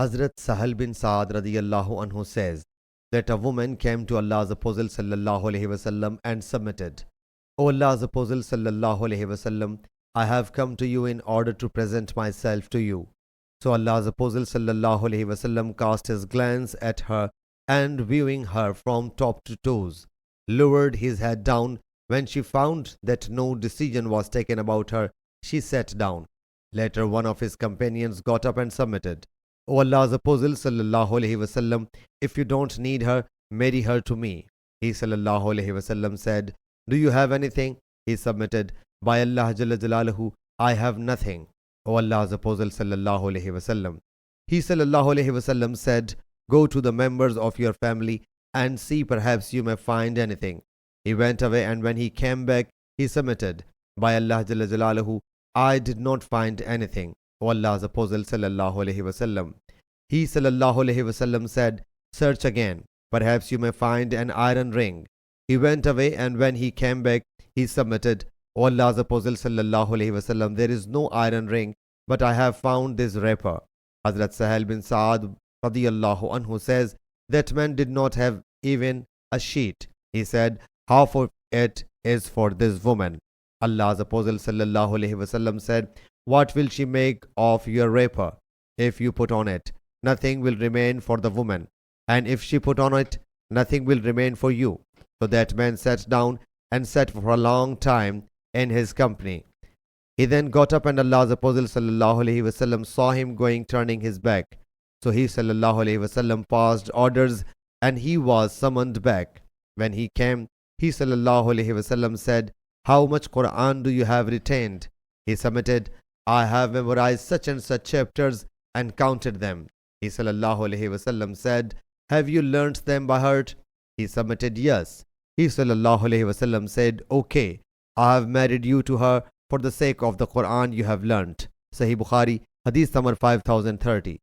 Hazrat Sahal bin Sa'ad radiyallahu anhu says that a woman came to Allah's Apostle sallallahu alaihi wasallam and submitted, O Allah's Apostle sallallahu alaihi wasallam, I have come to you in order to present myself to you. So Allah's Apostle sallallahu alaihi wasallam cast his glance at her and viewing her from top to toes, lowered his head down. When she found that no decision was taken about her, she sat down. Later one of his companions got up and submitted. O Allah's Apostle sallallahu alaihi wasallam, if you don't need her, marry her to me. He sallallahu alaihi wasallam said, Do you have anything? He submitted, By Allah Jalla Jalaluhu, I have nothing. O Allah's Apostle sallallahu alaihi wasallam. He sallallahu alaihi wasallam said, Go to the members of your family and see, perhaps you may find anything. He went away, and when he came back, he submitted, By Allah Jalla Jalaluhu, I did not find anything. O Allah's Apostle sallallahu alaihi wasallam. He sallallahu alaihi wasallam said, Search again, perhaps you may find an iron ring. He went away, and when he came back, he submitted, O Allah's Apostle sallallahu alaihi wasallam, there is no iron ring, but I have found this wrapper. Hazrat Sahal bin Sa'ad radiyallahu anhu says that man did not have even a sheet. He said, Half of it is for this woman. Allah's Apostle sallallahu alaihi wasallam said, What will she make of your wrapper? If you put on it, nothing will remain for the woman, and if she put on it, nothing will remain for you. So that man sat down and sat for a long time in his company. He then got up, and Allah's Apostle sallallahu alaihi wasallam saw him going, turning his back. So he sallallahu alaihi wasallam passed orders, and he was summoned back. When he came, he sallallahu alaihi wasallam said, How much Quran do you have retained? He submitted, I have memorized such and such chapters and counted them. He sallallahu alaihi wasallam said, Have you learnt them by heart? He submitted, Yes. He sallallahu alaihi wasallam said, Okay, I have married you to her for the sake of the Quran you have learnt. Sahih Bukhari, Hadith number 5030.